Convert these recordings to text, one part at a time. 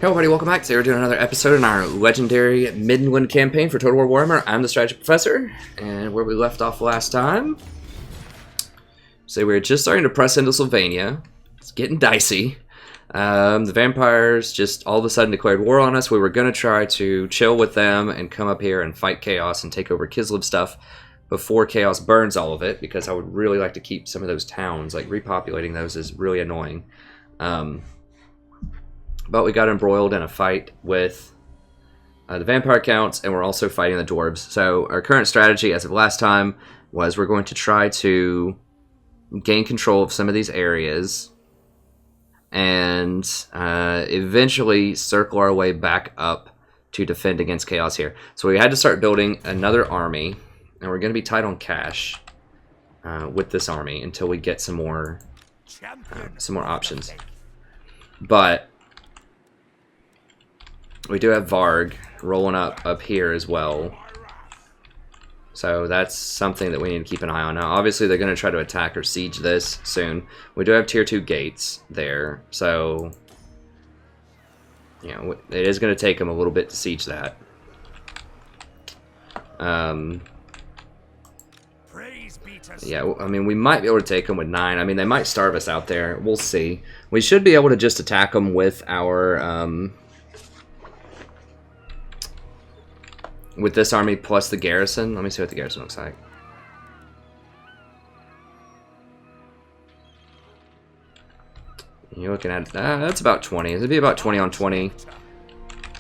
Hey everybody, welcome back. Today we're doing another episode in our legendary Middenland campaign for Total War Warhammer. I'm the Strategy Professor, and where we left off last time, so we were just starting to press into Sylvania. It's getting dicey. The vampires just all of a sudden declared war on us. We were going to try to chill with them and come up here and fight Chaos and take over Kislev stuff before Chaos burns all of it, because I would really like to keep some of those towns. Like, repopulating those is really annoying. But we got embroiled in a fight with the vampire counts, and we're also fighting the dwarves. So our current strategy as of last time was we're going to try to gain control of some of these areas and eventually circle our way back up to defend against Chaos here. So we had to start building another army, and we're going to be tight on cash with this army until we get some more options. But we do have Varg rolling up here as well. So that's something that we need to keep an eye on. Now, obviously, they're going to try to attack or siege this soon. We do have tier 2 gates there. So, you know, it is going to take them a little bit to siege that. Yeah, I mean, we might be able to take them with 9. I mean, they might starve us out there. We'll see. We should be able to just attack them with our... with this army plus the garrison. Let me see what the garrison looks like. You're looking at... that's about 20. It'd be about 20 on 20.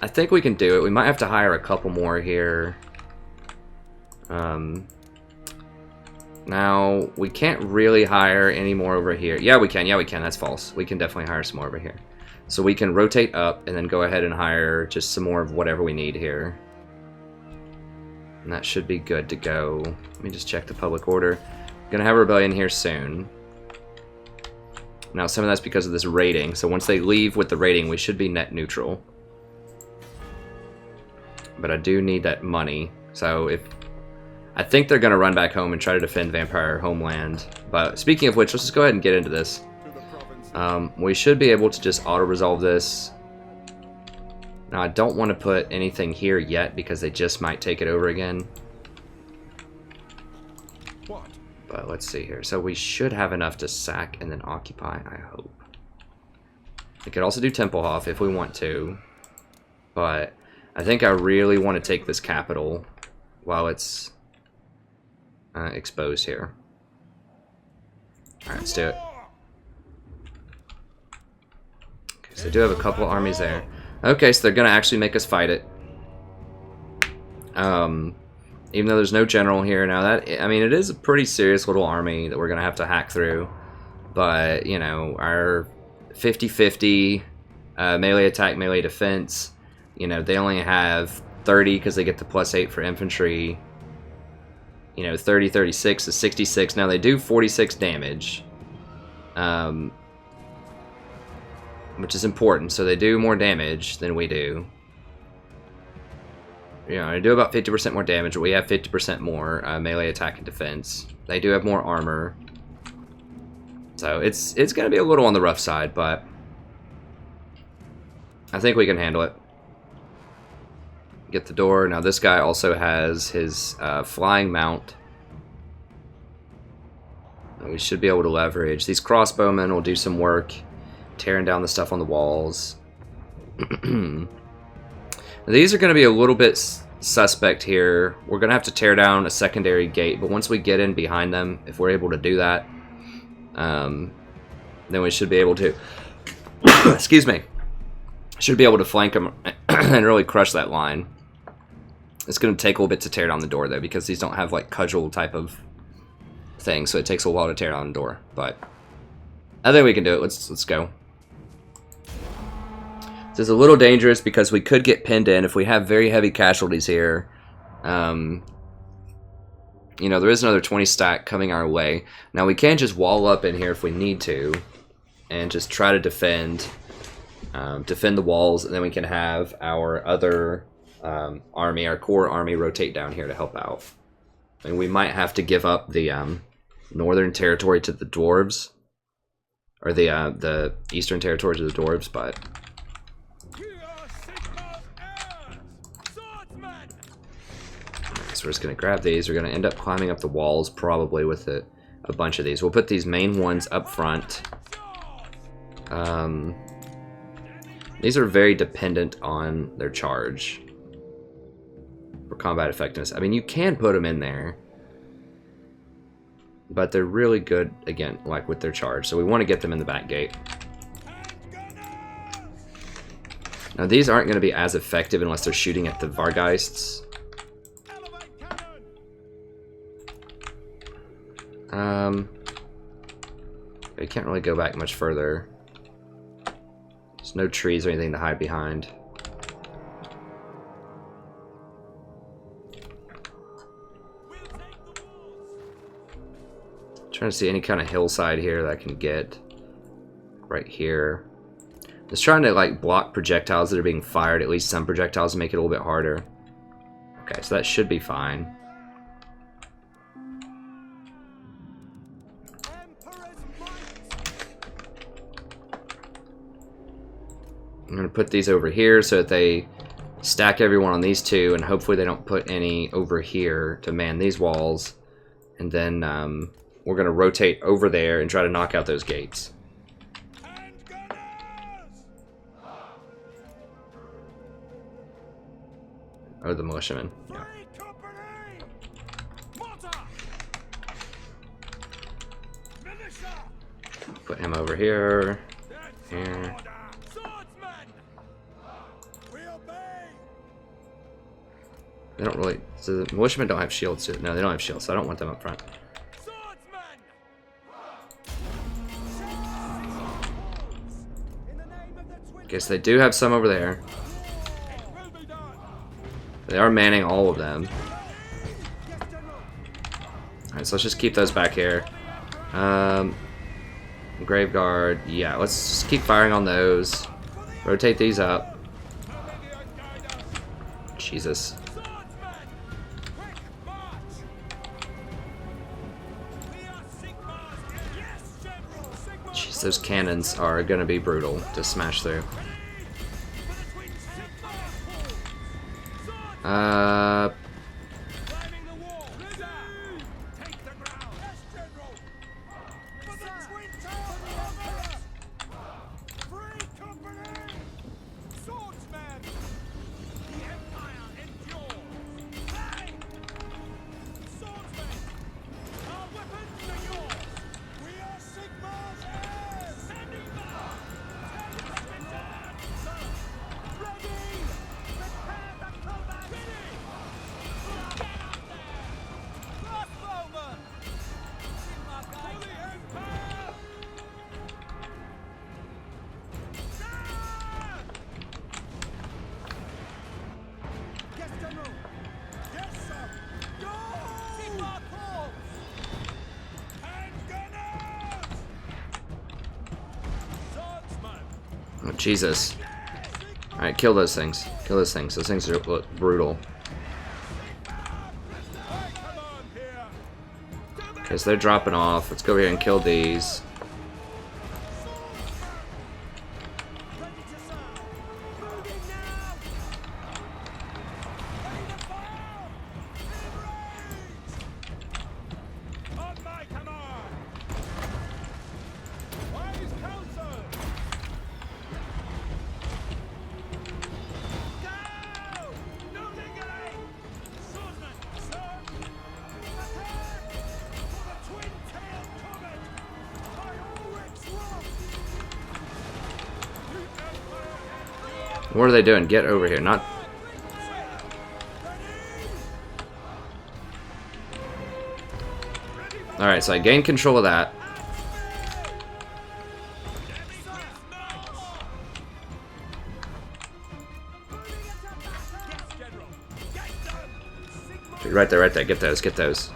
I think we can do it. We might have to hire a couple more here. Now, we can't really hire any more over here. Yeah, we can. Yeah, we can. That's false. We can definitely hire some more over here. So we can rotate up and then go ahead and hire just some more of whatever we need here. And that should be good to go. Let me just check the public order. Gonna have a rebellion here soon. Now, some of that's because of this raiding. So once they leave with the raiding, we should be net neutral. But I do need that money. So if... I think they're gonna run back home and try to defend Vampire Homeland. But speaking of which, let's just go ahead and get into this. We should be able to just auto-resolve this. Now, I don't want to put anything here yet because they just might take it over again. But let's see here. So we should have enough to sack and then occupy, I hope. We could also do Templehof if we want to. But I think I really want to take this capital while it's exposed here. Alright, let's do it. Okay, so I do have a couple of armies there. Okay, so they're going to actually make us fight it. Even though there's no general here. Now, that, I mean, it is a pretty serious little army that we're going to have to hack through. But, you know, our 50-50 melee attack, melee defense, you know, they only have 30 because they get the +8 for infantry. You know, 30-36 is 66. Now, they do 46 damage. Which is important, so they do more damage than we do. You know, they do about 50% more damage, but we have 50% more melee attack and defense. They do have more armor. So it's going to be a little on the rough side, but I think we can handle it. Get the door. Now this guy also has his flying mount. We should be able to leverage. These crossbowmen will do some work tearing down the stuff on the walls. These are going to be a little bit suspect here. We're going to have to tear down a secondary gate, but once we get in behind them, if we're able to do that, then we should be able to excuse me, should be able to flank them and really crush that line. It's going to take a little bit to tear down the door, though, because these don't have like cudgel type of thing, so it takes a while to tear down the door, but I think we can do it. Let's go. This is a little dangerous because we could get pinned in if we have very heavy casualties here. You know, there is another 20 stack coming our way. Now, we can just wall up in here if we need to and just try to defend the walls, and then we can have our other army, our core army, rotate down here to help out. And we might have to give up the northern territory to the dwarves, or the eastern territory to the dwarves, but so we're just going to grab these. We're going to end up climbing up the walls probably with a bunch of these. We'll put these main ones up front. These are very dependent on their charge for combat effectiveness. I mean, you can put them in there, but they're really good, again, like with their charge. So we want to get them in the back gate. Now these aren't going to be as effective unless they're shooting at the Vargeists. We can't really go back much further. There's no trees or anything to hide behind. Trying to see any kind of hillside here that I can get. Right here. Just trying to like block projectiles that are being fired, at least some projectiles, to make it a little bit harder. Okay, so that should be fine. I'm going to put these over here so that they stack everyone on these two, and hopefully they don't put any over here to man these walls. And then we're going to rotate over there and try to knock out those gates. Oh, the militiamen. Yeah. Put him over here. Here. They don't really. So the militiamen don't have shields. No, they don't have shields, so I don't want them up front. Guess they do have some over there. They are manning all of them. Alright, so let's just keep those back here. Grave Guard. Yeah, let's just keep firing on those. Rotate these up. Jesus. Jeez, those cannons are gonna be brutal to smash through. Oh, Jesus. Alright, kill those things. Kill those things. Those things look brutal. Okay, so they're dropping off. Let's go here and kill these. What are they doing? Get over here. Not... Alright, so I gained control of that. Right there, right there. Get those, get those.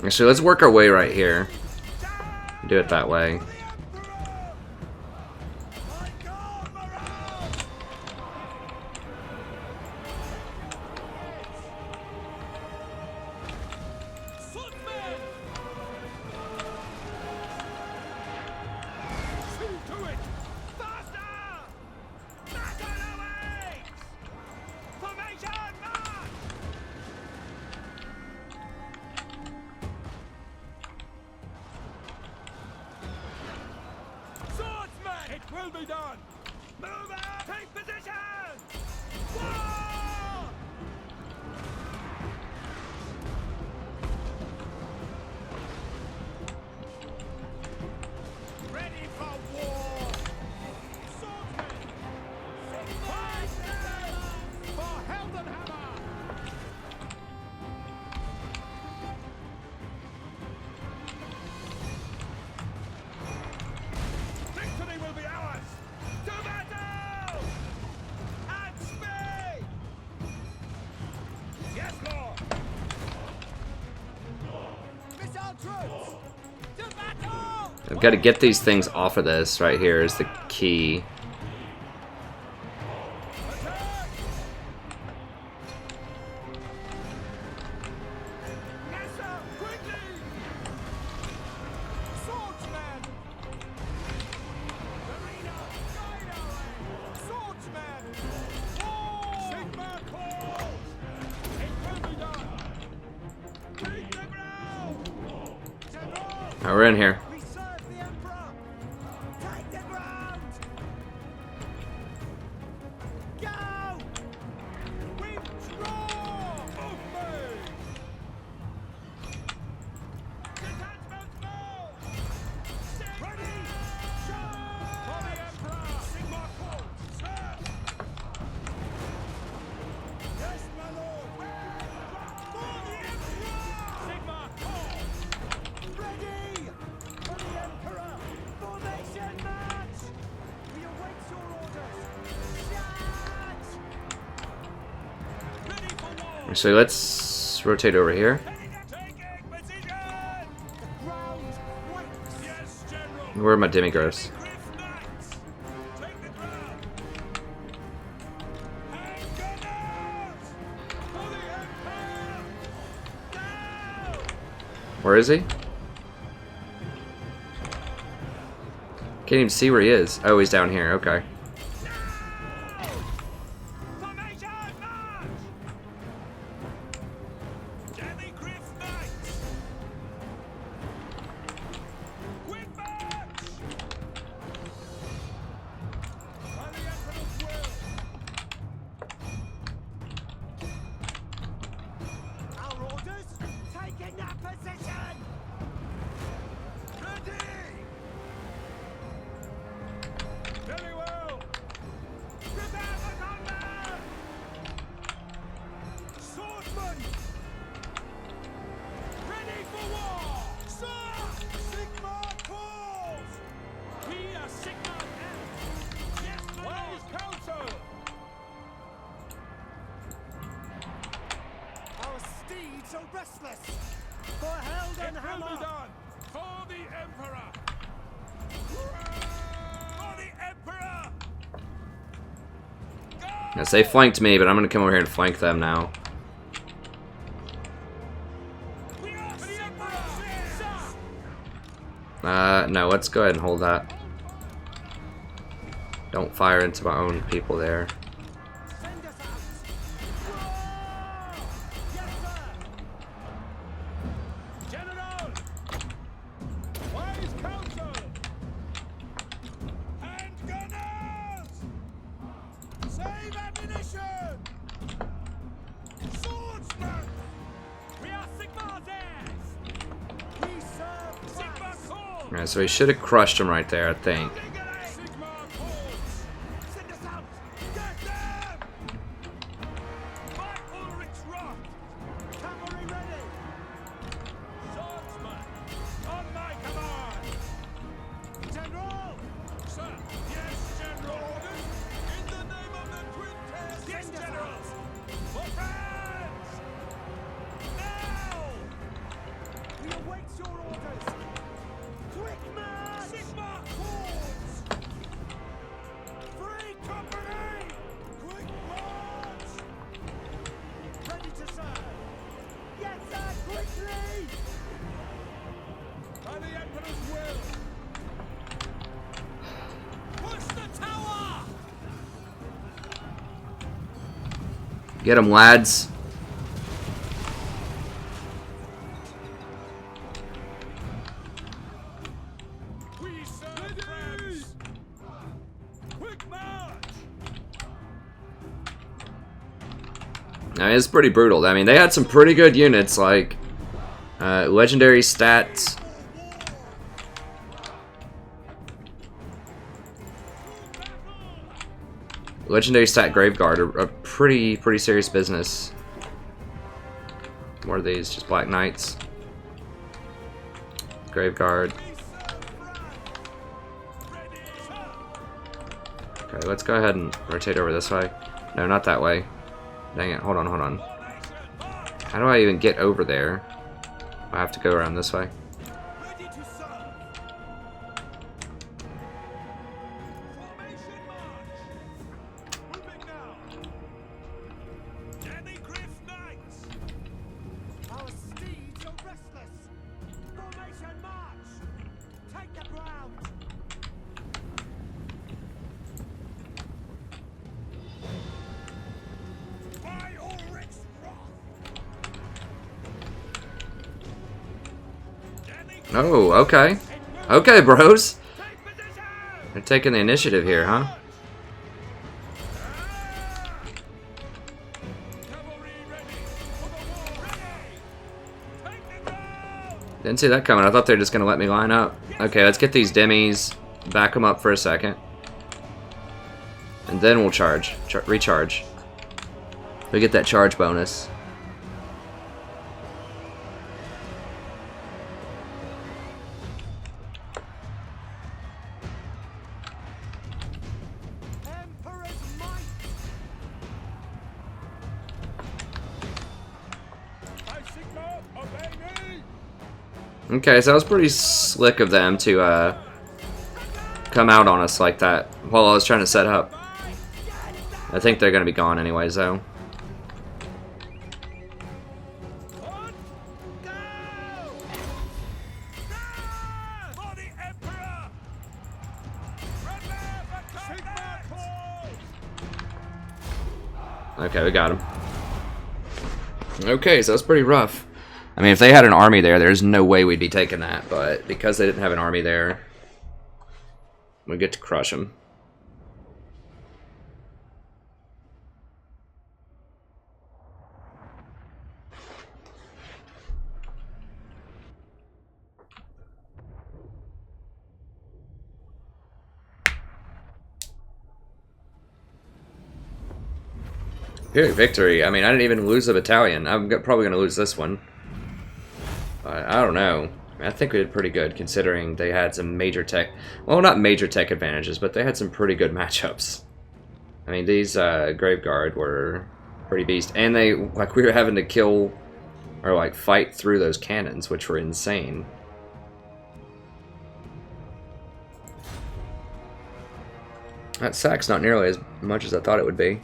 Actually, let's work our way right here. Do it that way. I've got to get these things off of this right here is the key. Now we're in here. So let's rotate over here. Where are my demigross? Where is he? Can't even see where he is. Oh, he's down here. Okay. Yes, they flanked me, but I'm gonna come over here and flank them now. No, let's go ahead and hold that. Don't fire into my own people there. Yeah, so he should have crushed him right there, I think. Get them, lads. I mean, it's pretty brutal. I mean, they had some pretty good units, like legendary stats. Legendary stat Graveguard are a pretty serious business. What are these? Just Black Knights. Graveguard. Okay, let's go ahead and rotate over this way. No, not that way. Dang it, hold on, hold on. How do I even get over there? I have to go around this way. Oh, okay. Okay, bros. They're taking the initiative here, huh? Didn't see that coming. I thought they were just going to let me line up. Okay, let's get these demis. Back them up for a second. And then we'll charge. Recharge. We get that charge bonus. Okay, so that was pretty slick of them to come out on us like that while I was trying to set up. I think they're going to be gone anyways, though. Okay, we got him. Okay, so that's pretty rough. I mean, if they had an army there, there's no way we'd be taking that. But because they didn't have an army there, we get to crush them. Period victory. I mean, I didn't even lose a battalion. I'm probably going to lose this one. But I don't know. I think we did pretty good considering they had some major tech... Well, not major tech advantages, but they had some pretty good matchups. I mean, these Graveguard were pretty beast. And they, like, we were having to kill or, like, fight through those cannons, which were insane. That sack's not nearly as much as I thought it would be.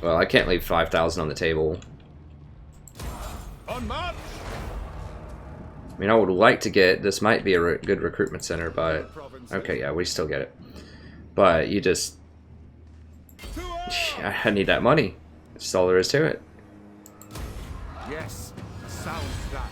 Well, I can't leave 5,000 on the table. I mean, I would like to get... This might be a good recruitment center, but... Okay, yeah, we still get it. But you just... I need that money. That's all there is to it. Yes, sound that.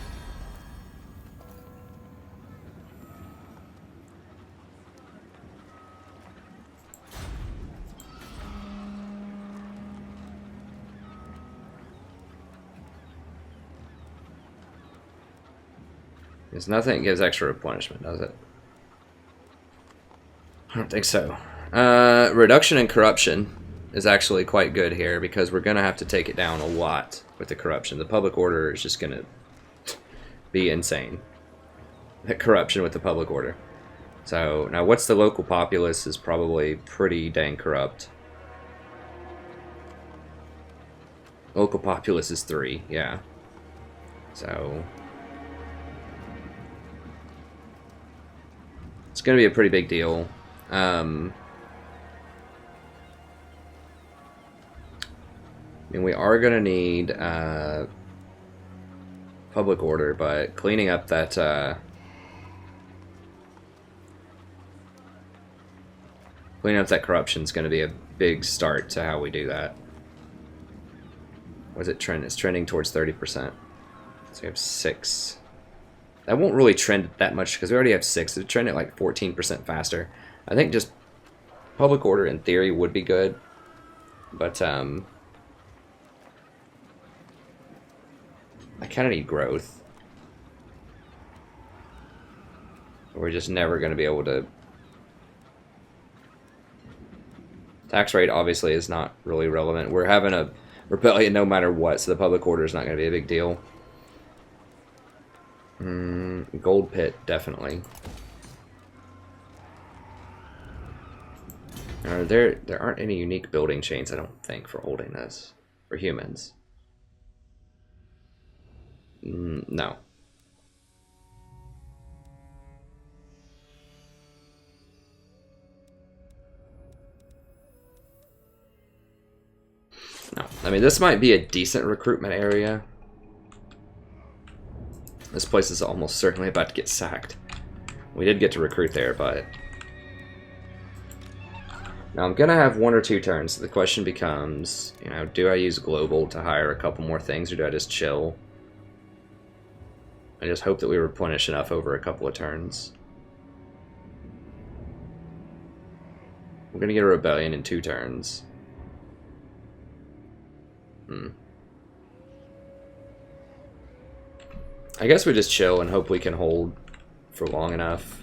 There's nothing that gives extra replenishment, does it? I don't think so. Reduction in corruption is actually quite good here because we're going to have to take it down a lot with the corruption. The public order is just going to be insane. The corruption with the public order. So, now what's the local populace is probably pretty dang corrupt. Local populace is 3, yeah. So... it's going to be a pretty big deal. I mean, we are going to need public order, but cleaning up that Cleaning up that corruption is going to be a big start to how we do that. What's it trend? It's trending towards 30%. So we have 6. That won't really trend that much because we already have 6. It trend at like 14% faster. I think just public order in theory would be good, but I kind of need growth. We're just never going to be able to. Tax rate obviously is not really relevant. We're having a rebellion no matter what, so the public order is not going to be a big deal. Gold pit, definitely. There aren't any unique building chains, I don't think, for holding this. For humans. No. No. I mean, this might be a decent recruitment area. This place is almost certainly about to get sacked. We did get to recruit there, but... Now, I'm going to have 1 or 2 turns. So the question becomes, you know, do I use global to hire a couple more things, or do I just chill? I just hope that we replenish enough over a couple of turns. We're going to get a rebellion in 2 turns. I guess we just chill and hope we can hold for long enough.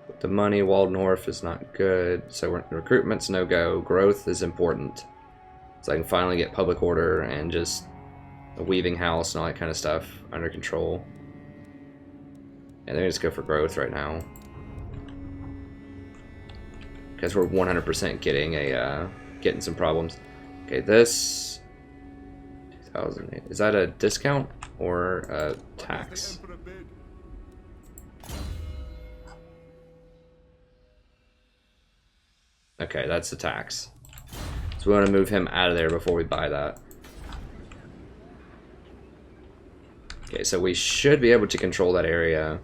But the money, Waldenhorf is not good, so recruitment's no go. Growth is important, so I can finally get public order and just a weaving house and all that kind of stuff under control. And then we just go for growth right now, because we're 100% getting some problems. Okay, this 2008, is that a discount or a tax? Okay, that's the tax. So we want to move him out of there before we buy that. Okay, so we should be able to control that area.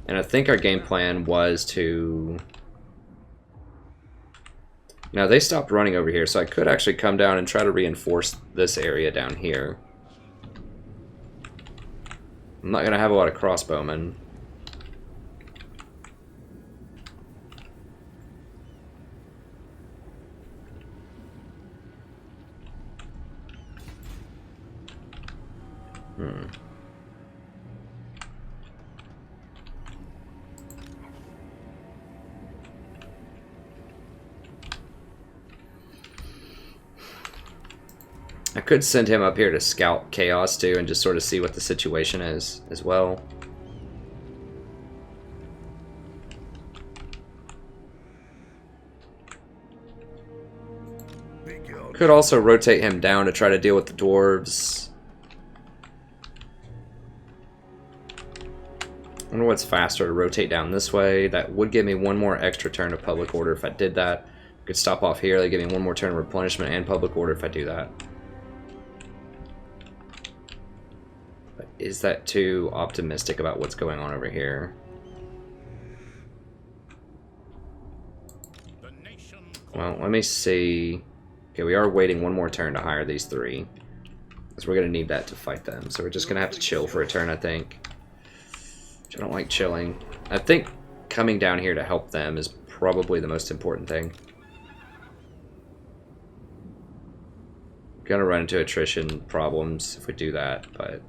And I think our game plan was to... Now, they stopped running over here, so I could actually come down and try to reinforce this area down here. I'm not going to have a lot of crossbowmen. I could send him up here to scout chaos too and just sort of see what the situation is as well. Could also rotate him down to try to deal with the dwarves. I wonder what's faster to rotate down this way. That would give me 1 more extra turn of public order if I did that. I could stop off here. They give me 1 more turn of replenishment and public order if I do that. But is that too optimistic about what's going on over here? Well, let me see. Okay, we are waiting 1 more turn to hire these 3. Because we're going to need that to fight them. So we're just going to have to chill for a turn, I think. I don't like chilling. I think coming down here to help them is probably the most important thing. Gonna run into attrition problems if we do that, but...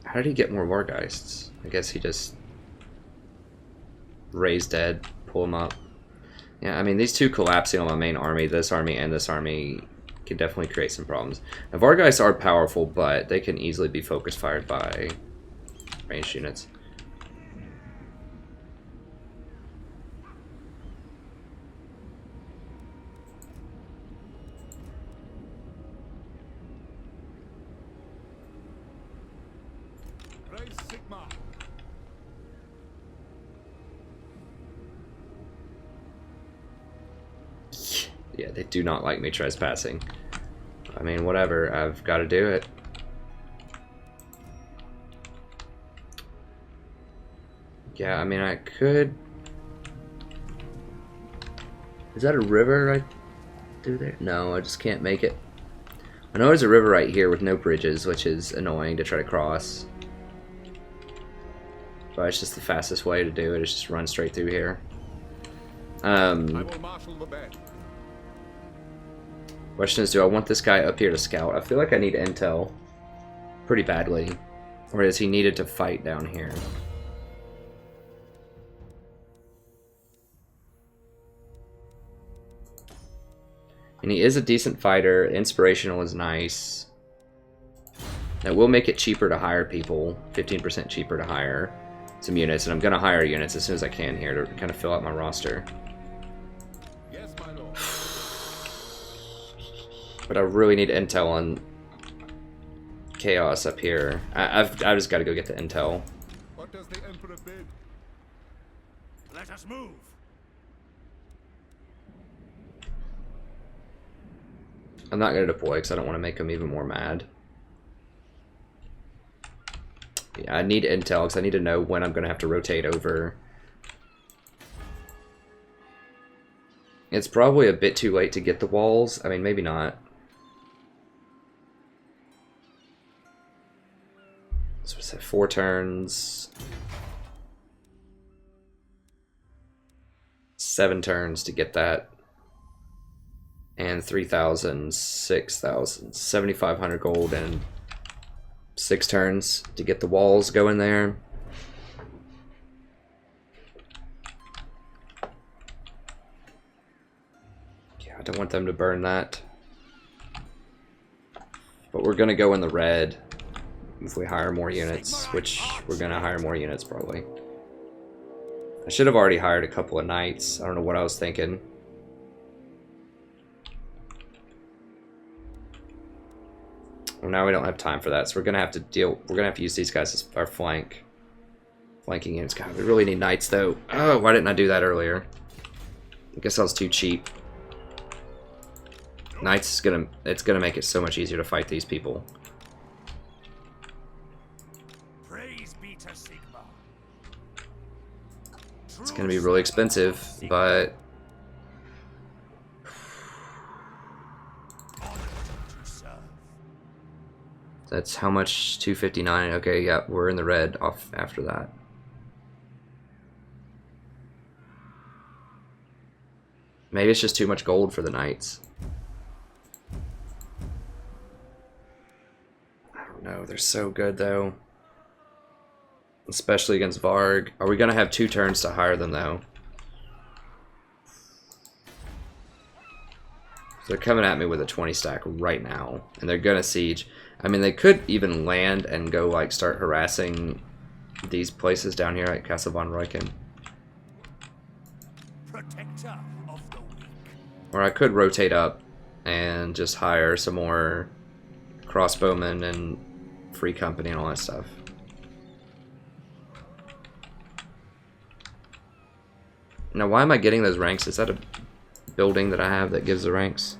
How did he get more Wargeists? I guess he just... raise dead, pull them up. Yeah, I mean, these 2 collapsing on my main army, this army and this army... can definitely create some problems. Now, Vargeists are powerful, but they can easily be focus fired by ranged units. Yeah, they do not like me trespassing. I mean, whatever. I've got to do it. Yeah, I mean, I could... Is that a river right through there? No, I just can't make it. I know there's a river right here with no bridges, which is annoying to try to cross. But it's just the fastest way to do it, is just run straight through here. I will marshal the band. Question is, do I want this guy up here to scout? I feel like I need intel pretty badly. Or is he needed to fight down here? And he is a decent fighter. Inspirational is nice. That will make it cheaper to hire people. 15% cheaper to hire some units. And I'm going to hire units as soon as I can here to kind of fill out my roster. Yes, my lord. But I really need intel on Chaos up here. I've just got to go get the intel. What does the Emperor bid? Let us move. I'm not going to deploy because I don't want to make him even more mad. Yeah, I need intel because I need to know when I'm going to have to rotate over. It's probably a bit too late to get the walls. I mean, maybe not. So what's that? 4 turns. 7 turns to get that. And 3,000, 6,000, 7,500 gold, and 6 turns to get the walls going there. Yeah, I don't want them to burn that. But we're gonna go in the red if we hire more units, which we're gonna hire more units probably. I should have already hired a couple of knights. I don't know what I was thinking. Well, now we don't have time for that, so we're gonna have to use these guys as our flanking units. God, we really need knights though. Oh, why didn't I do that earlier? I guess I was too cheap. Knights is it's gonna make it so much easier to fight these people. Praise be to Sigma. It's gonna be really expensive, but that's how much? 259. Okay, yeah, we're in the red off after that. Maybe it's just too much gold for the knights. I don't know. They're so good though, especially against Varg. Are we gonna have 2 turns to hire them though? They're coming at me with a 20 stack right now, and they're gonna siege. I mean, they could even land and go like start harassing these places down here at Castle von Reuken. Protector of the weak. Or I could rotate up and just hire some more crossbowmen and free company and all that stuff. Now, why am I getting those ranks? Is that a building that I have that gives the ranks?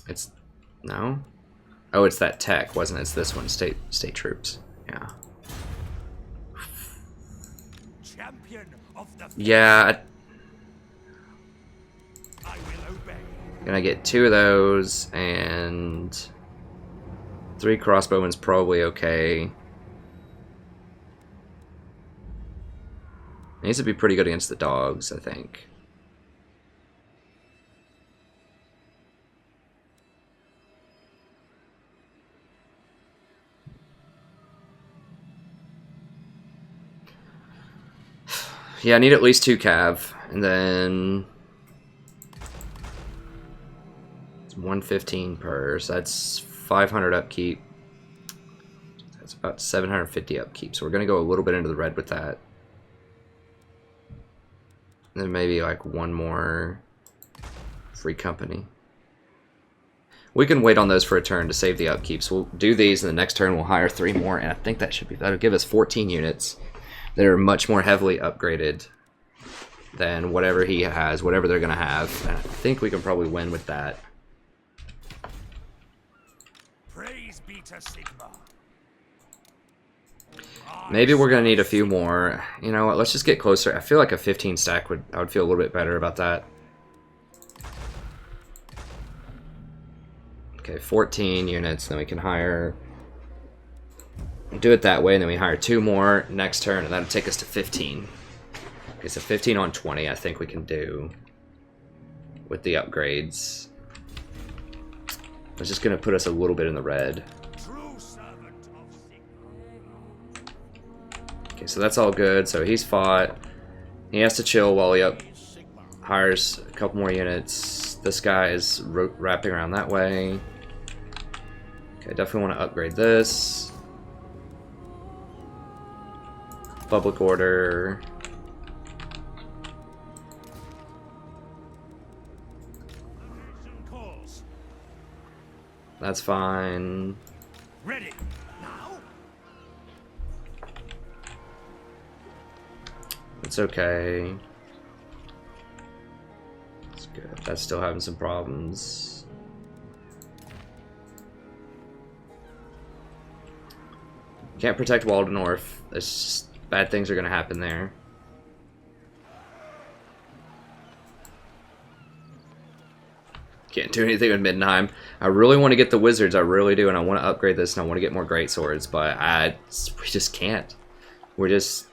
It's no. Oh, it's that tech, wasn't it? It's this one, state troops. Yeah. Champion of the Yeah. I will obey. Gonna get 2 of those and 3 crossbowmen's probably okay. Needs to be pretty good against the dogs, I think. Yeah, I need at least 2 cav, and then it's 115 per, so that's 500 upkeep. That's about 750 upkeep, so we're gonna go a little bit into the red with that. And then maybe like 1 more free company. We can wait on those for a turn to save the upkeep, so we'll do these, and the next turn we'll hire 3 more, and I think that'll give us 14 units. That are much more heavily upgraded than whatever he has, whatever they're gonna have. And I think we can probably win with that. Praise be Beta Sigma. Maybe we're gonna need a few more. You know what? Let's just get closer. I feel like a 15 stack I would feel a little bit better about that. Okay, 14 units. Then we can hire. Do it that way, and then we hire 2 more next turn, and that'll take us to 15. Okay, so 15 on 20, I think we can do with the upgrades. It's just gonna put us a little bit in the red. Okay, so that's all good. So he's fought. He has to chill while he hires a couple more units. This guy is wrapping around that way. Okay, definitely want to upgrade this. Public order. That's fine. Ready now. It's okay. It's good. That's still having some problems. Can't protect Waldorf. It's just bad things are gonna happen there. Can't do anything with Middenheim. I really want to get the wizards, I really do, and I want to upgrade this, and I want to get more great swords, but we just can't. We're just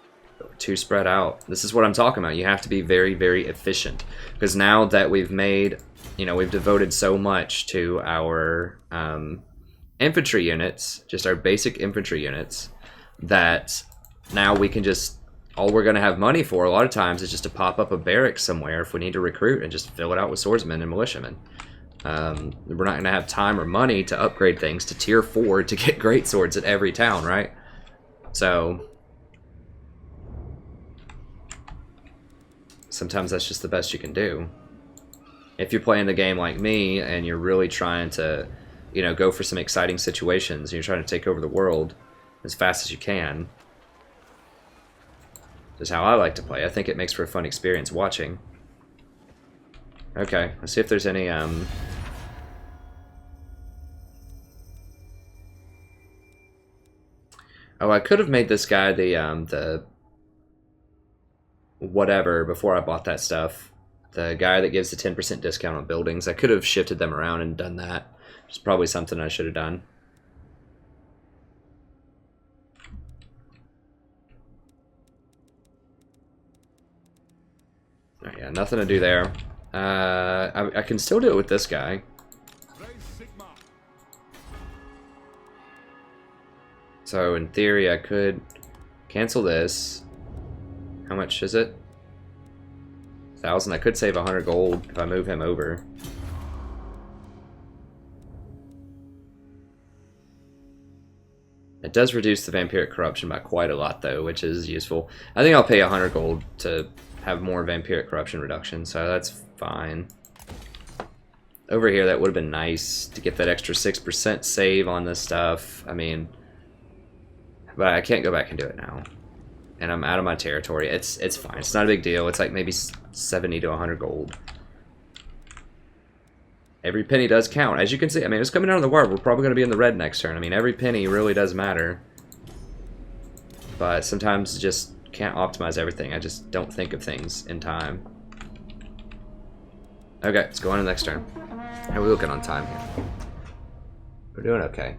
too spread out. This is what I'm talking about. You have to be very, very efficient, because now that we've made, you know, we've devoted so much to our infantry units, just our basic infantry units, that now we can just, all we're going to have money for a lot of times is just to pop up a barracks somewhere if we need to recruit and just fill it out with swordsmen and militiamen. We're not going to have time or money to upgrade things to tier 4 to get great swords at every town, right? So sometimes that's just the best you can do. If you're playing the game like me and you're really trying to, you know, go for some exciting situations and you're trying to take over the world as fast as you can, is how I like to play. I think it makes for a fun experience watching. Okay, let's see if there's any Oh, I could have made this guy the whatever before I bought that stuff. The guy that gives the 10% discount on buildings. I could have shifted them around and done that. It's probably something I should have done. Alright, yeah, nothing to do there. I can still do it with this guy. So in theory, I could cancel this. How much is it? 1,000. I could save 100 gold if I move him over. It does reduce the vampiric corruption by quite a lot, though, which is useful. I think I'll pay 100 gold to have more vampiric corruption reduction, so that's fine. Over here, that would have been nice to get that extra 6% save on this stuff. I mean, but I can't go back and do it now. And I'm out of my territory. It's fine. It's not a big deal. It's like maybe 70 to 100 gold. Every penny does count. As you can see, I mean, it's coming down to the wire. We're probably going to be in the red next turn. I mean, every penny really does matter. But sometimes you just can't optimize everything. I just don't think of things in time. Okay, let's go on to the next turn. How are we looking on time here? We're doing okay.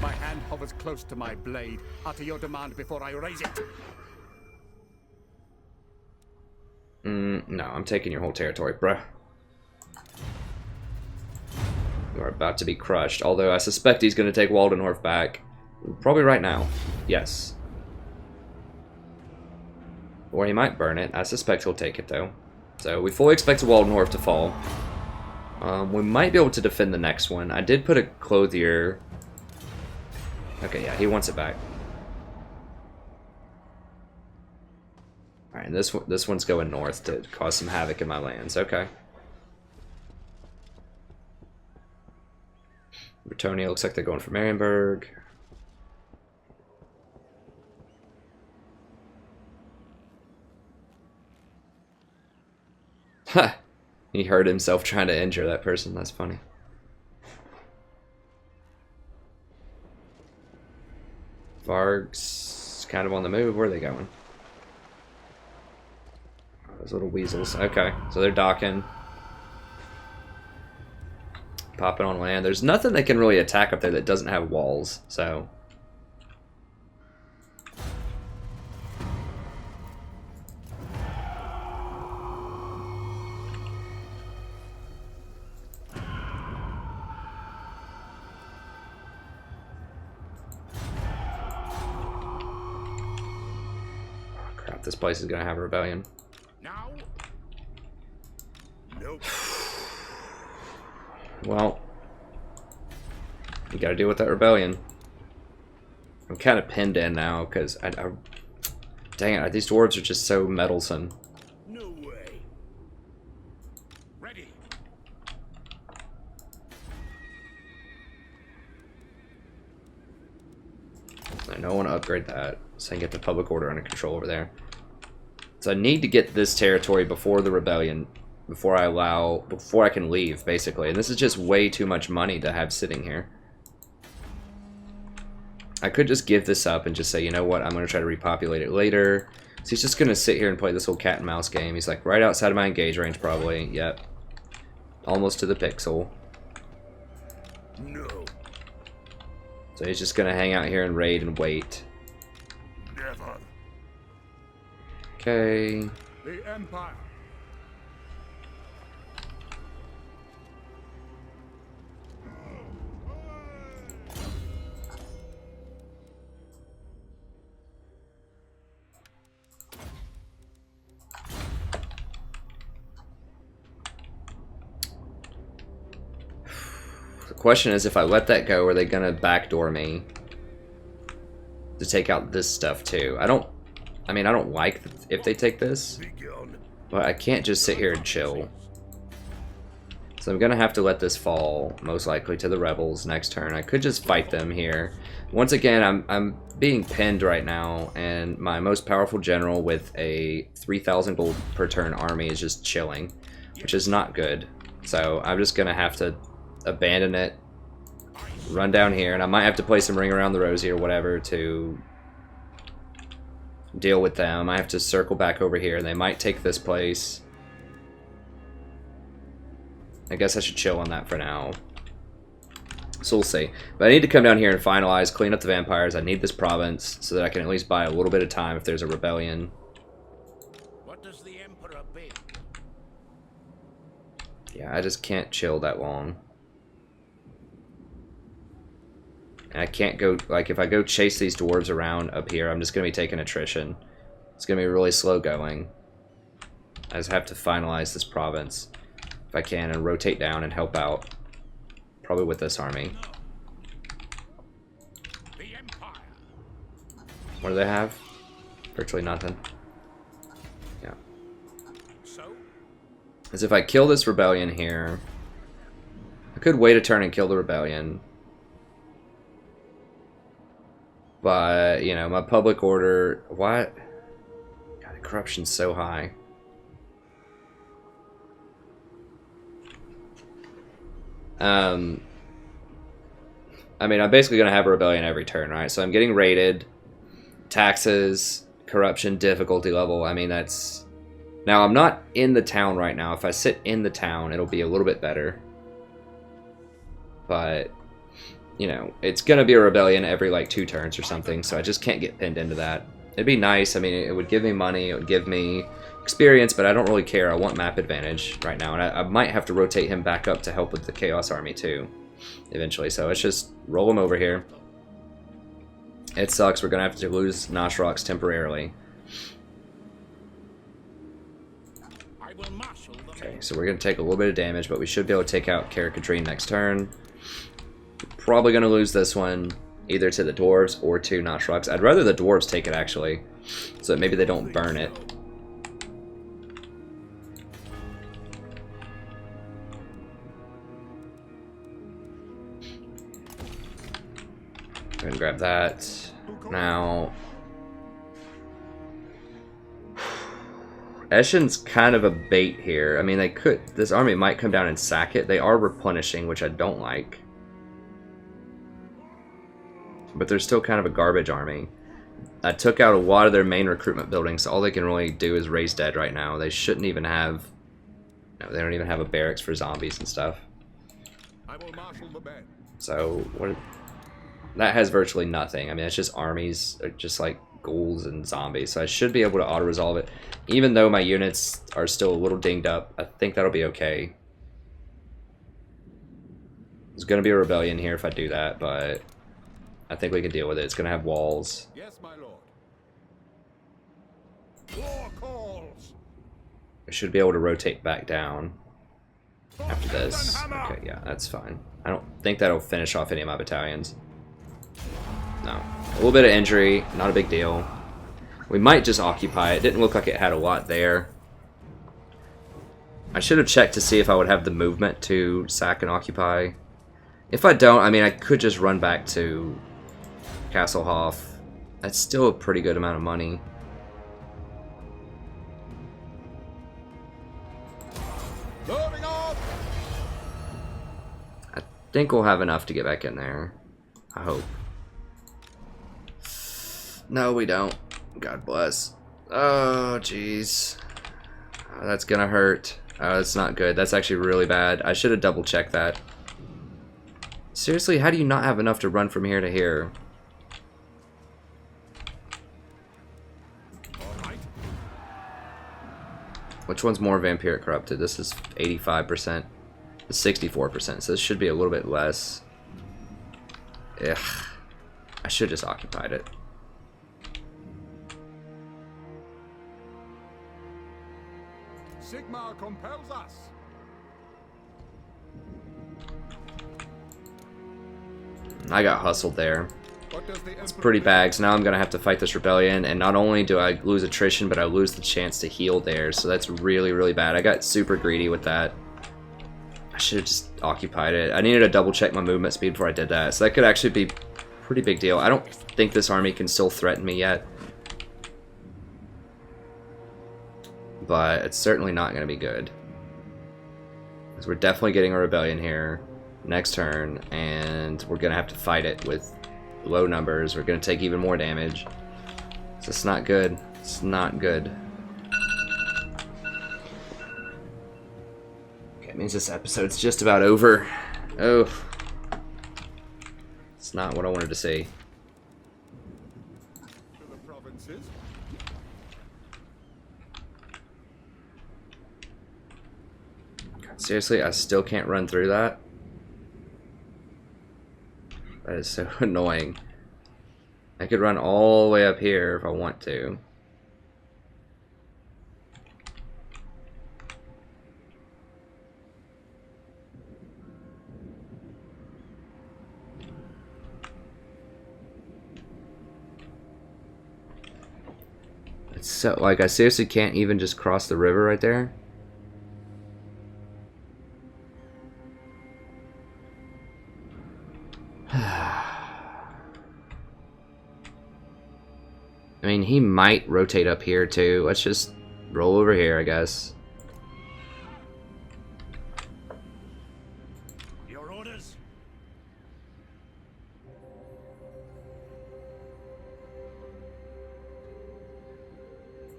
My hand hovers close to my blade. Utter your demand before I raise it. No, I'm taking your whole territory, bruh. You are about to be crushed. Although I suspect he's going to take Waldenhorf back. Probably right now. Yes. Or he might burn it. I suspect he'll take it, though. So we fully expect Waldenhorf to fall. We might be able to defend the next one. I did put a clothier. Okay, yeah, he wants it back. Alright, and this one's going north to cause some havoc in my lands. Okay. Bretonia looks like they're going for Marienburg. Ha! He hurt himself trying to injure that person. That's funny. Varg's kind of on the move. Where are they going? Those little weasels. Okay, so they're docking. Popping on land. There's nothing they can really attack up there that doesn't have walls, so... Crap, this place is gonna have a rebellion. Now? Nope. Well, you gotta deal with that rebellion. I'm kind of pinned in now because dang it, these dwarves are just so meddlesome. No way. Ready. I don't want to upgrade that, so I can get the public order under control over there. So I need to get this territory before the rebellion, before I can leave, basically. And this is just way too much money to have sitting here. I could just give this up and just say, you know what, I'm going to try to repopulate it later. So he's just going to sit here and play this whole cat and mouse game. He's like right outside of my engage range, probably. Yep. Almost to the pixel. No. So he's just going to hang out here and raid and wait. Never. Okay. The Empire. The question is, if I let that go, are they gonna backdoor me to take out this stuff too? I don't like if they take this, but I can't just sit here and chill. So I'm gonna have to let this fall, most likely to the rebels next turn. I could just fight them here. Once again, I'm being pinned right now, and my most powerful general with a 3,000 gold per turn army is just chilling, which is not good. So I'm just gonna have to abandon it, run down here, and I might have to play some Ring Around the Rosie or whatever to deal with them. I have to circle back over here, and they might take this place. I guess I should chill on that for now. So we'll see. But I need to come down here and finalize, clean up the vampires. I need this province so that I can at least buy a little bit of time if there's a rebellion. What does the Emperor bid? Yeah, I just can't chill that long. And I can't go, like, if I go chase these dwarves around up here, I'm just going to be taking attrition. It's going to be really slow going. I just have to finalize this province, if I can, and rotate down and help out. Probably with this army. The Empire. What do they have? Virtually nothing. Yeah. So? As if I kill this rebellion here, I could wait a turn and kill the rebellion. But, you know, my public order... What? God, the corruption's so high. I mean, I'm basically going to have a rebellion every turn, right? So I'm getting raided. Taxes, corruption, difficulty level. I mean, that's... Now, I'm not in the town right now. If I sit in the town, it'll be a little bit better. But... You know, it's going to be a rebellion every, like, 2 turns or something, so I just can't get pinned into that. It'd be nice. I mean, it would give me money, it would give me experience, but I don't really care. I want map advantage right now, and I might have to rotate him back up to help with the Chaos Army, too, eventually. So let's just roll him over here. It sucks. We're going to have to lose Noshraks temporarily. Okay, so we're going to take a little bit of damage, but we should be able to take out Karakadreen next turn. Probably going to lose this one, either to the dwarves or to Noshraks. I'd rather the dwarves take it, actually, so that maybe they don't burn it. Go ahead and grab that. Now, Eshin's kind of a bait here. I mean, they could... This army might come down and sack it. They are replenishing, which I don't like. but they're still kind of a garbage army. I took out a lot of their main recruitment buildings, so all they can really do is raise dead right now. They shouldn't even have... No, they don't even have a barracks for zombies and stuff. I will marshal the men. So, what... That has virtually nothing. I mean, it's just armies, just like ghouls and zombies. So I should be able to auto-resolve it. Even though my units are still a little dinged up, I think that'll be okay. There's going to be a rebellion here if I do that, but I think we can deal with it. It's going to have walls. Yes, my lord. War calls. I should be able to rotate back down after this. Okay, yeah, that's fine. I don't think that'll finish off any of my battalions. No. A little bit of injury, not a big deal. We might just occupy it. Didn't look like it had a lot there. I should have checked to see if I would have the movement to sack and occupy. If I don't, I mean, I could just run back to Castlehof. That's still a pretty good amount of money. Loading off. I think we'll have enough to get back in there. I hope. No, we don't. God bless. Oh, jeez. Oh, that's gonna hurt. Oh, that's not good. That's actually really bad. I should have double checked that. Seriously, how do you not have enough to run from here to here? All right. Which one's more vampiric corrupted? This is 85%. It's 64%, so this should be a little bit less. Ugh. I should have just occupied it. Sigmar compels us. I got hustled there. What does the It's pretty bad, so now I'm going to have to fight this rebellion, and not only do I lose attrition, but I lose the chance to heal there, so that's really, really bad. I got super greedy with that. I should have just occupied it. I needed to double check my movement speed before I did that, so that could actually be a pretty big deal. I don't think this army can still threaten me yet. But it's certainly not going to be good. Because we're definitely getting a rebellion here next turn, and we're going to have to fight it with low numbers. We're going to take even more damage. So it's not good. It's not good. Okay, it means this episode's just about over. Oh. It's not what I wanted to see. To the provinces. Seriously, I still can't run through that? That is so annoying. I could run all the way up here if I want to. It's so, like, I seriously can't even just cross the river right there? I mean, he might rotate up here too. Let's just roll over here, I guess. Your orders.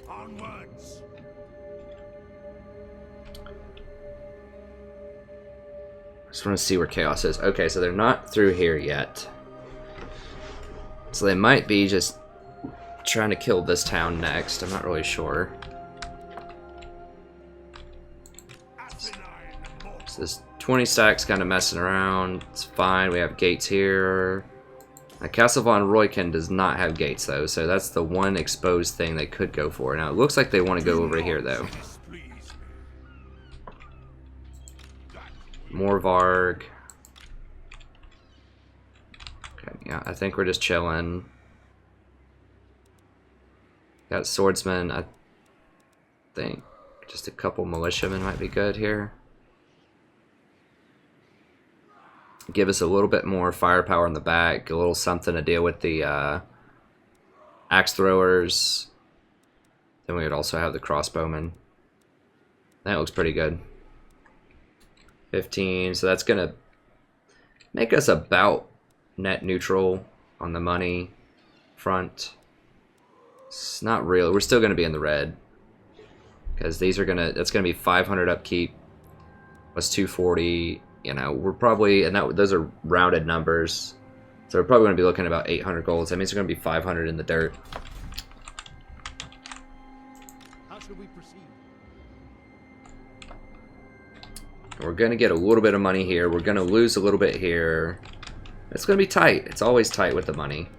Onwards. I just want to see where chaos is. Okay, so they're not through here yet. So they might be just trying to kill this town next. I'm not really sure. So this 20 stack's kind of messing around. It's fine. We have gates here. Now, Castle von Royken does not have gates though, so that's the one exposed thing they could go for. Now it looks like they want to go over here though. More Varg. Okay, yeah, I think we're just chilling. Got swordsmen. I think just a couple militiamen might be good here. Give us a little bit more firepower in the back, a little something to deal with the axe throwers. Then we would also have the crossbowmen. That looks pretty good. 15, so that's gonna make us about net neutral. on the money front. It's not real. We're still going to be in the red. Because these are going to... That's going to be 500 upkeep. Plus 240. You know, we're probably... And those are rounded numbers. So we're probably going to be looking at about 800 golds. That means we're going to be 500 in the dirt. How should we proceed? We're going to get a little bit of money here. We're going to lose a little bit here. It's going to be tight. It's always tight with the money.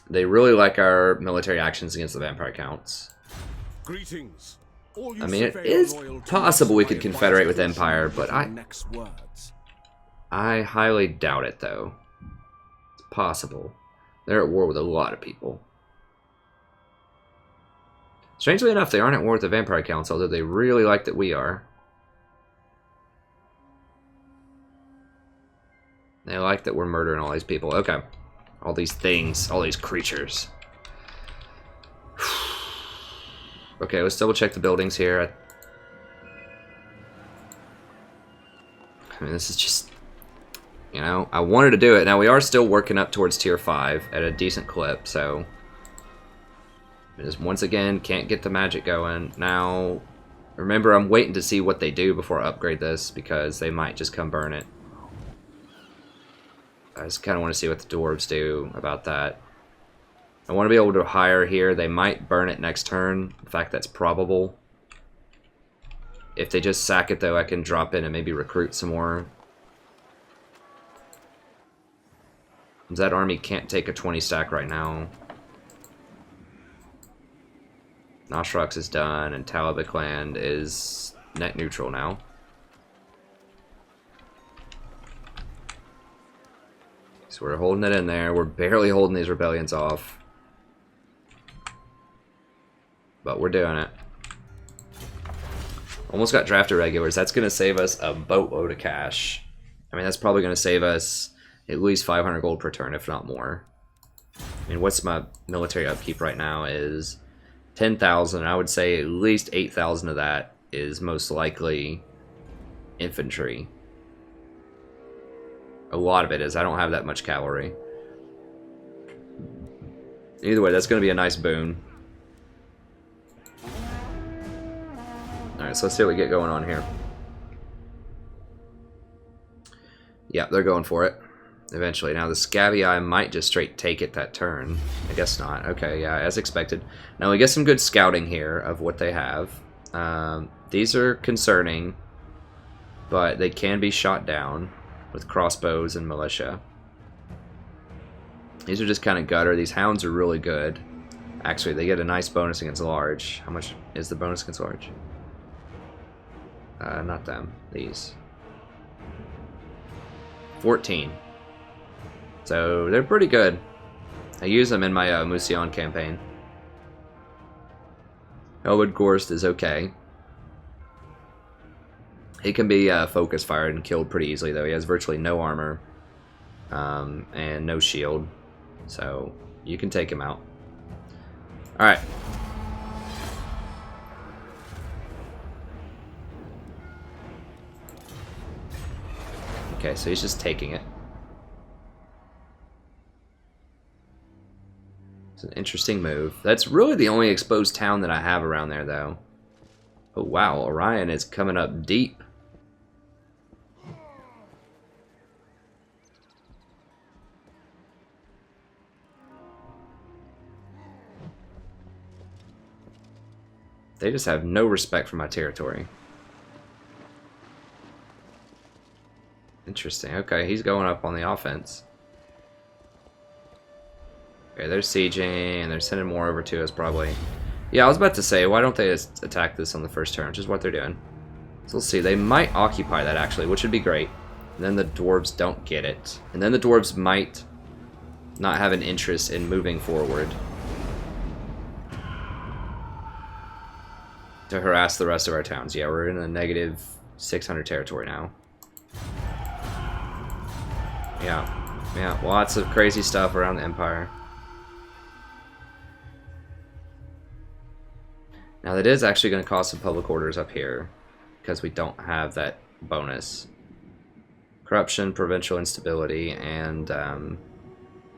They really like our military actions against the vampire counts. Greetings. I mean, it is possible we could confederate with Empire, but I highly doubt it, though. It's possible. They're at war with a lot of people. Strangely enough, they aren't at war with the vampire counts, although they really like that we are. They like that we're murdering all these people. Okay. All these things, all these creatures. Okay, let's double check the buildings here. I mean, this is just, you know, I wanted to do it. Now, we are still working up towards tier 5 at a decent clip, so... Just once again, can't get the magic going. Now, remember, I'm waiting to see what they do before I upgrade this, because they might just come burn it. I just kind of want to see what the dwarves do about that. I want to be able to hire here. They might burn it next turn. In fact, that's probable. If they just sack it, though, I can drop in and maybe recruit some more. That army can't take a 20 stack right now. Noshrux is done, and Talabekland is net neutral now. So we're holding it in there. We're barely holding these rebellions off. But we're doing it. Almost got drafted regulars. That's going to save us a boatload of cash. I mean, that's probably going to save us at least 500 gold per turn, if not more. I mean, what's my military upkeep right now is 10,000. I would say at least 8,000 of that is most likely infantry. A lot of it is. I don't have that much cavalry. Either way, that's going to be a nice boon. Alright, so let's see what we get going on here. Yeah, they're going for it. Eventually. Now, the Scabbii might just straight take it that turn. I guess not. Okay, yeah, as expected. Now, we get some good scouting here of what they have. These are concerning, but they can be shot down with crossbows and militia. These are just kind of gutter. These hounds are really good. Actually, they get a nice bonus against large. How much is the bonus against large? Not them. These. 14. So, they're pretty good. I use them in my Musion campaign. Elwood Gorst is okay. He can be focus fired and killed pretty easily, though. He has virtually no armor and no shield. So, you can take him out. Alright. Okay, so he's just taking it. It's an interesting move. That's really the only exposed town that I have around there, though. Oh, wow. Orion is coming up deep. They just have no respect for my territory. Interesting. Okay, he's going up on the offense. Okay, they're sieging, and they're sending more over to us, probably. Yeah, I was about to say, why don't they just attack this on the first turn, which is what they're doing. So let's see, they might occupy that, actually, which would be great. And then the dwarves don't get it. And then the dwarves might not have an interest in moving forward to harass the rest of our towns. Yeah, we're in a negative 600 territory now. Yeah, lots of crazy stuff around the Empire. Now that is actually going to cause some public orders up here. because we don't have that bonus. Corruption, provincial instability, and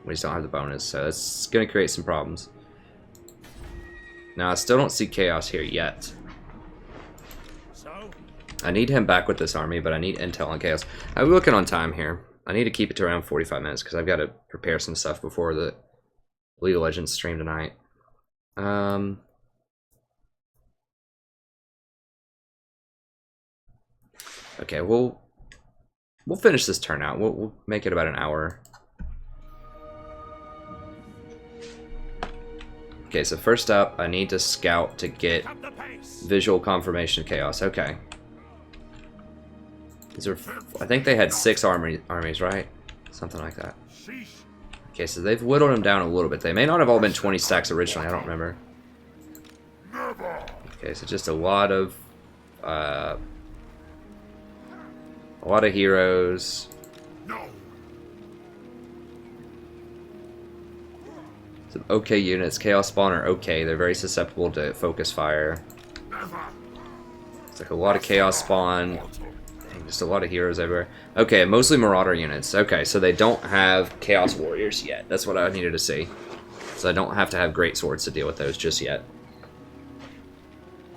we just don't have the bonus, so it's going to create some problems. Now, I still don't see chaos here yet. I need him back with this army, but I need intel on chaos. I'm looking on time here. I need to keep it to around 45 minutes because I've got to prepare some stuff before the League of Legends stream tonight. Okay, we'll finish this turn out. We'll make it about an hour. Okay, so first up, I need to scout to get visual confirmation of chaos. Okay. These are, I think they had 6 armies, right? Something like that. Okay, so they've whittled them down a little bit. They may not have all been 20 stacks originally. I don't remember. Okay, so just a lot of heroes. Some okay units. Chaos Spawn are okay. They're very susceptible to focus fire. It's like a lot of Chaos Spawn. Just a lot of heroes everywhere. Okay, mostly Marauder units. Okay, so they don't have Chaos Warriors yet. That's what I needed to see. So I don't have to have Great Swords to deal with those just yet.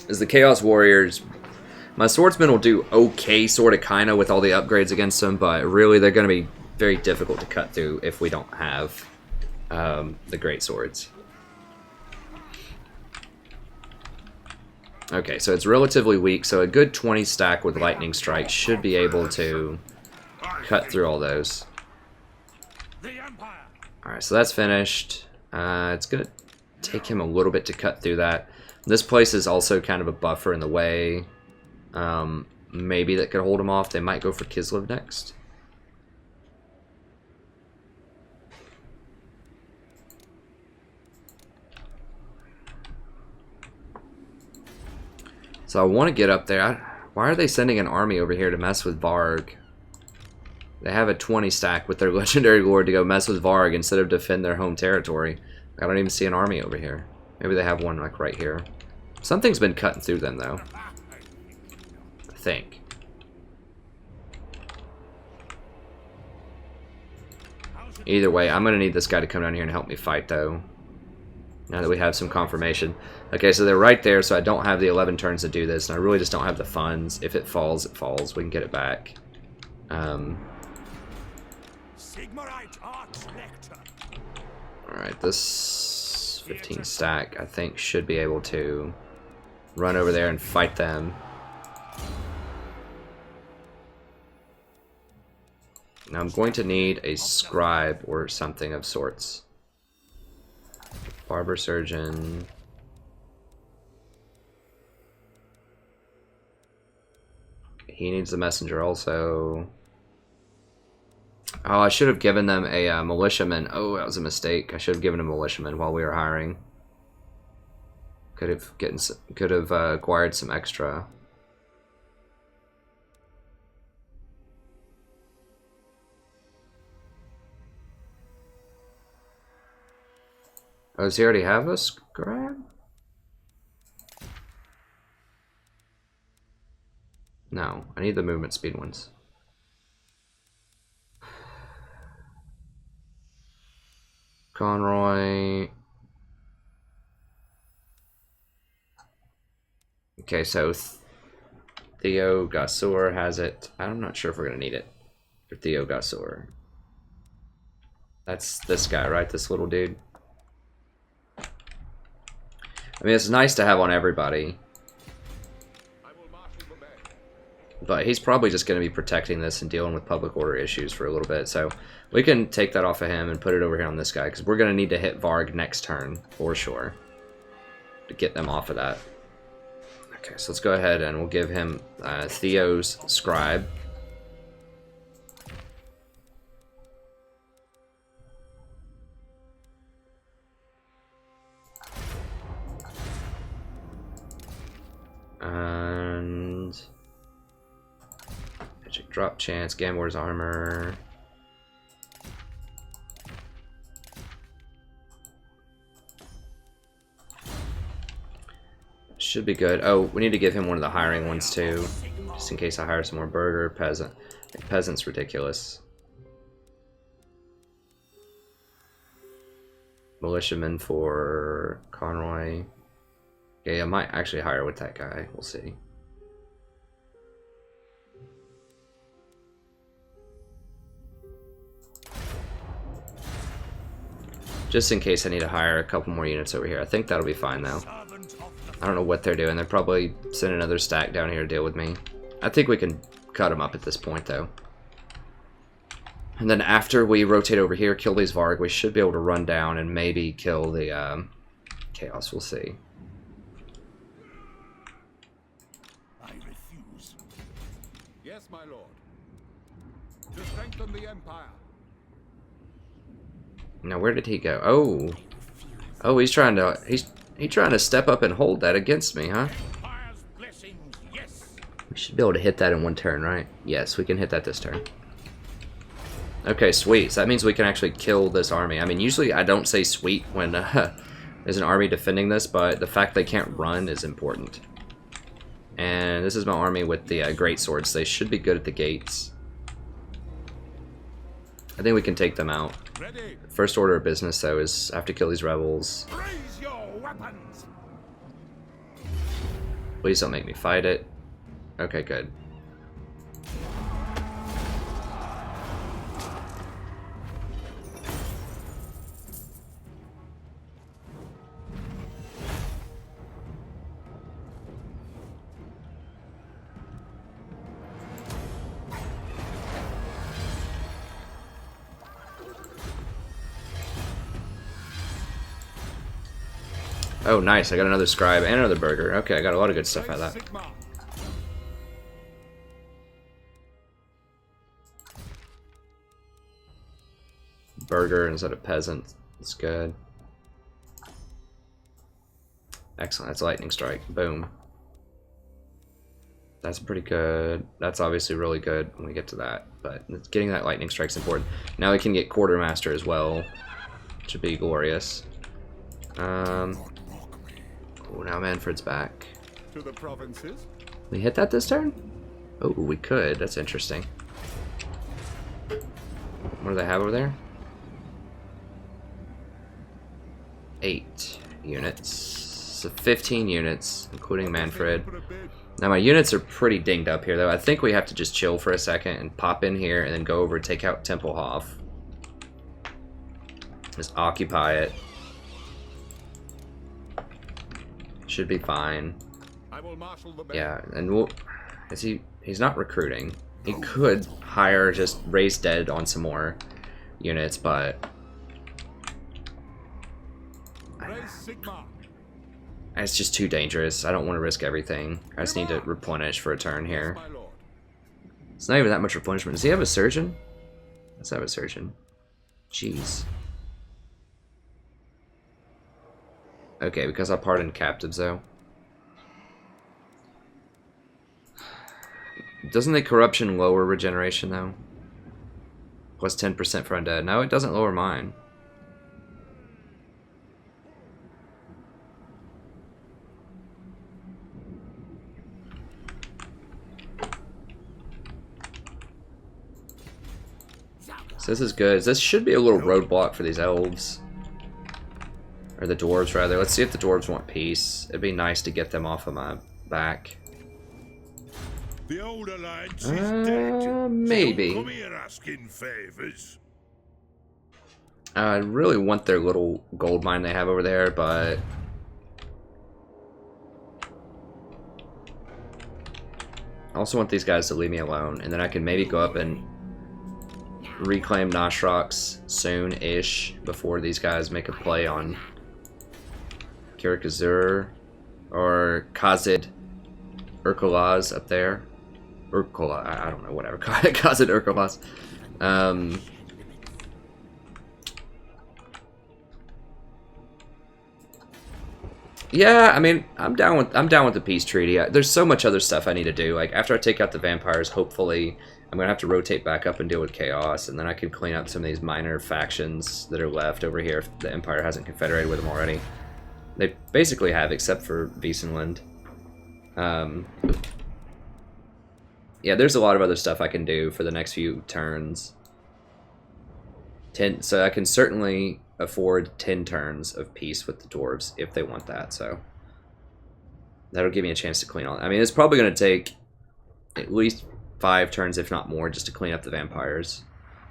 As the Chaos Warriors, my Swordsmen will do okay, sort of, kind of, with all the upgrades against them, but really they're going to be very difficult to cut through if we don't have the Great Swords. Okay, so it's relatively weak, so a good 20 stack with Lightning Strike should be able to cut through all those. Alright, so that's finished. It's going to take him a little bit to cut through that. This place is also kind of a buffer in the way. Maybe that could hold him off. They might go for Kislev next. So I want to get up there. Why are they sending an army over here to mess with Varg? They have a 20 stack with their Legendary Lord to go mess with Varg instead of defend their home territory. I don't even see an army over here. Maybe they have one like right here. Something's been cutting through them though. I think. Either way, I'm going to need this guy to come down here and help me fight though. Now that we have some confirmation. Okay, so they're right there, so I don't have the 11 turns to do this, and I really just don't have the funds. If it falls, it falls. We can get it back. Alright, this 15 stack, I think, should be able to run over there and fight them. Now I'm going to need a scribe or something of sorts. Barber Surgeon. He needs a messenger also. Oh, I should have given them a militiaman. Oh, that was a mistake. I should have given a militiaman while we were hiring. Could have acquired some extra. Oh, does he already have a scribe? No, I need the movement speed ones. Conroy. Okay, so Theo Gassor has it. I'm not sure if we're going to need it for Theo Gassor. That's this guy, right? This little dude. I mean, it's nice to have on everybody. But he's probably just going to be protecting this and dealing with public order issues for a little bit. So we can take that off of him and put it over here on this guy. Because we're going to need to hit Varg next turn, for sure. To get them off of that. Okay, so let's go ahead and we'll give him Theo's Scribe. And magic drop chance, Gambor's armor. Should be good. Oh, we need to give him one of the hiring ones too. just in case I hire some more burger. Peasant. Peasant's ridiculous. Militiaman for Conroy. Okay, I might actually hire with that guy. We'll see. Just in case I need to hire a couple more units over here. I think that'll be fine though. I don't know what they're doing. They're probably sending another stack down here to deal with me. I think we can cut them up at this point though. And then after we rotate over here, kill these Varg, we should be able to run down and maybe kill the Chaos. We'll see. I refuse. Yes, my lord. To strengthen the Empire. Now where did he go? Oh, oh, he's trying to step up and hold that against me, huh? Empire's blessings, yes. We should be able to hit that in one turn, right? Yes, we can hit that this turn. Okay, sweet. So that means we can actually kill this army. I mean, usually I don't say sweet when there's an army defending this, but the fact they can't run is important. And this is my army with the great swords. They should be good at the gates. I think we can take them out. Ready. First order of business, though, is I have to kill these rebels. Raise your weapons. Please don't make me fight it. Okay, good. Oh, nice. I got another scribe and another burger. Okay, I got a lot of good stuff out of that. Sigma. Burger instead of peasant. That's good. Excellent. That's a lightning strike. Boom. That's pretty good. That's obviously really good when we get to that. But getting that lightning strike's important. Now we can get quartermaster as well, which would be glorious. Oh, now Manfred's back. To the provinces. We hit that this turn? Oh, we could. That's interesting. What do they have over there? 8 units. So 15 units, including Manfred. Now my units are pretty dinged up here, though. I think we have to just chill for a second and pop in here and then go over and take out Tempelhof. Just occupy it. Should be fine. I will marshal the men. Yeah, and we'll... He's not recruiting. He could hire, just raise dead on some more units, but... Raise Sigma. It's just too dangerous. I don't want to risk everything. I just need to replenish for a turn here. My lord. It's not even that much replenishment. Does he have a surgeon? Let's have a surgeon. Jeez. Okay, because I pardoned captives, though. Doesn't the corruption lower regeneration, though? Plus 10% for undead. No, it doesn't lower mine. So this is good. This should be a little roadblock for these elves. Or the dwarves, rather. Let's see if the dwarves want peace. It'd be nice to get them off of my back. The old alliance is dead. So maybe. don't come here asking favors. I really want their little gold mine they have over there, but... I also want these guys to leave me alone, and then I can maybe go up and reclaim Noshraks soon-ish before these guys make a play on Kirkazur or Khazid Urkulaz up there. Urkula, I don't know, whatever. Khazid Urkulaz. Yeah, I mean, I'm down with the peace treaty. There's so much other stuff I need to do. Like after I take out the vampires, hopefully I'm gonna have to rotate back up and deal with chaos, and then I can clean up some of these minor factions that are left over here if the Empire hasn't confederated with them already. They basically have, except for Middenland. Yeah, there's a lot of other stuff I can do for the next few turns. So I can certainly afford 10 turns of peace with the dwarves if they want that. So that'll give me a chance to clean all. I mean, it's probably going to take at least 5 turns, if not more, just to clean up the vampires.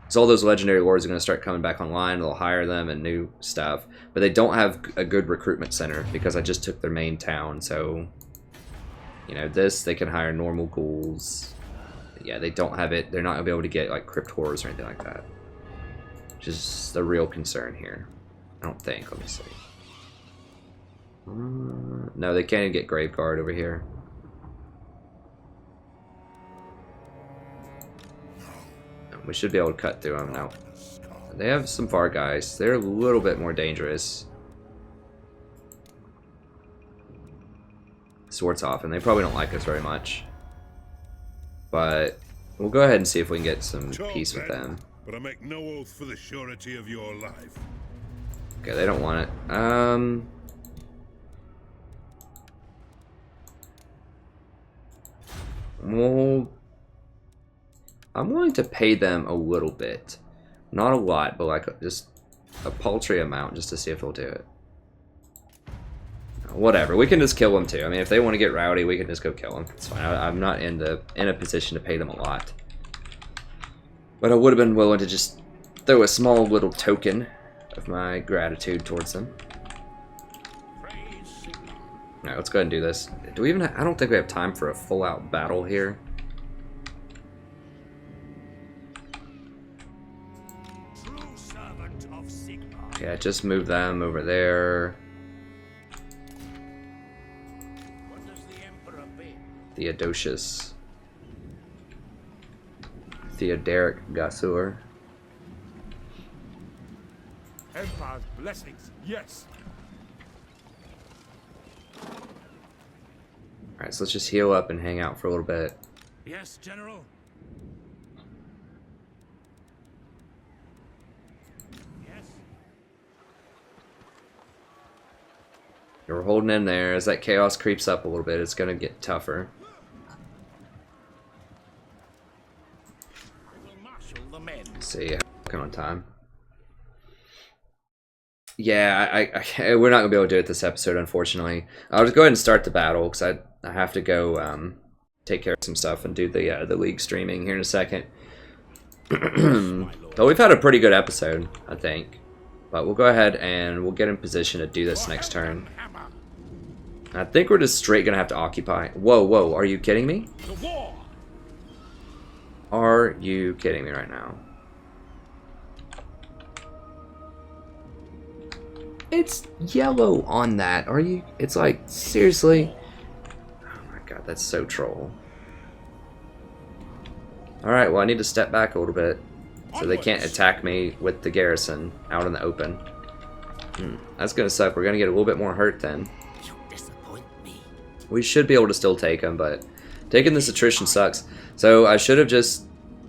So all those legendary lords are going to start coming back online. They'll hire them and new stuff, but they don't have a good recruitment center because I just took their main town. So, you know, this they can hire normal ghouls. Yeah, they don't have it. They're not going to be able to get like crypt horrors or anything like that, which is the real concern here. I don't think. Let me see. No, they can't even get grave guard over here. We should be able to cut through them now. They have some far guys. They're a little bit more dangerous. Swords off, and they probably don't like us very much. But we'll go ahead and see if we can get some peace with them. But I make no oath for the surety of your life. Okay, they don't want it. Well, I'm willing to pay them a little bit. Not a lot, but like just a paltry amount just to see if they'll do it. Whatever, we can just kill them too. I mean, if they want to get rowdy, we can just go kill them. It's fine. I'm not in a position to pay them a lot. But I would have been willing to just throw a small little token of my gratitude towards them. Alright, let's go ahead and do this. Do we even I don't think we have time for a full-out battle here. Yeah, just move them over there. Theodosius. Theoderic Gassur. Empire's blessings, yes. Alright, so let's just heal up and hang out for a little bit. Yes, General. Yes. We're holding in there. As that chaos creeps up a little bit, it's going to get tougher. Let's see, come on time. Yeah, we're not going to be able to do it this episode, unfortunately. I'll just go ahead and start the battle, because I have to go take care of some stuff and do the league streaming here in a second. But we've had a pretty good episode, I think. But we'll go ahead and we'll get in position to do this next turn. I think we're just straight going to have to occupy. Whoa, whoa, are you kidding me? Are you kidding me right now? It's yellow on that. Are you? It's like, seriously? Oh my god, that's so troll. Alright, well I need to step back a little bit so they can't attack me with the garrison out in the open. That's gonna suck. We're gonna get a little bit more hurt then. You disappoint me. We should be able to still take them, but taking this attrition sucks. So I should have just...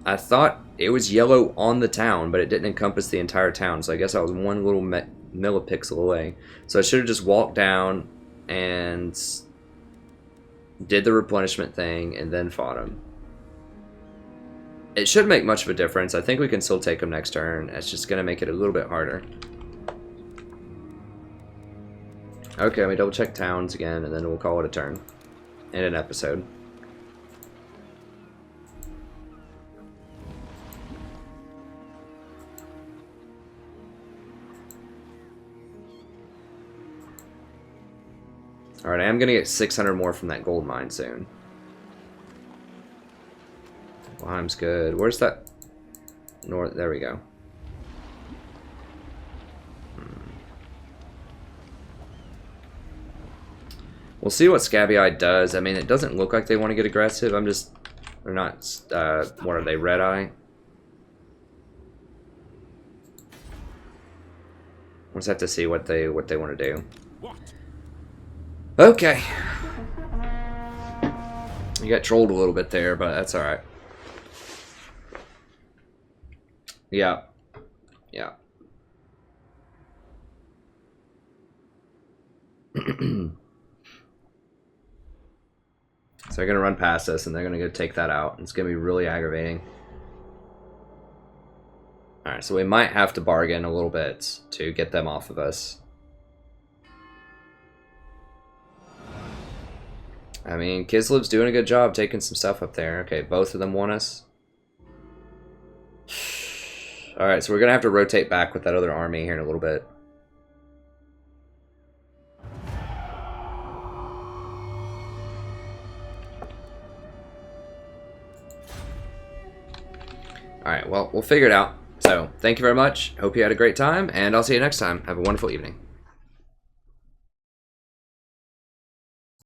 I thought it was yellow on the town, but it didn't encompass the entire town, so I guess I was one little millipixel away. So I should have just walked down and did the replenishment thing and then fought him. It shouldn't make much of a difference. I think we can still take him next turn. It's just going to make it a little bit harder. Okay, let me double check towns again and then we'll call it a turn and an episode. Alright, I am going to get 600 more from that gold mine soon. Lime's good. Where's that? North. There we go. We'll see what Scabby Eye does. I mean, it doesn't look like they want to get aggressive. I'm just... They're not... what are they? Red Eye? We'll just have to see what they want to do. Okay. You got trolled a little bit there, but that's alright. Yeah. Yeah. So they're going to run past us, and they're going to go take that out. It's going to be really aggravating. Alright, so we might have to bargain a little bit to get them off of us. I mean, Kislev's doing a good job taking some stuff up there. Okay, both of them want us. Alright, so we're going to have to rotate back with that other army here in a little bit. Alright, well, we'll figure it out. So, thank you very much. Hope you had a great time, and I'll see you next time. Have a wonderful evening.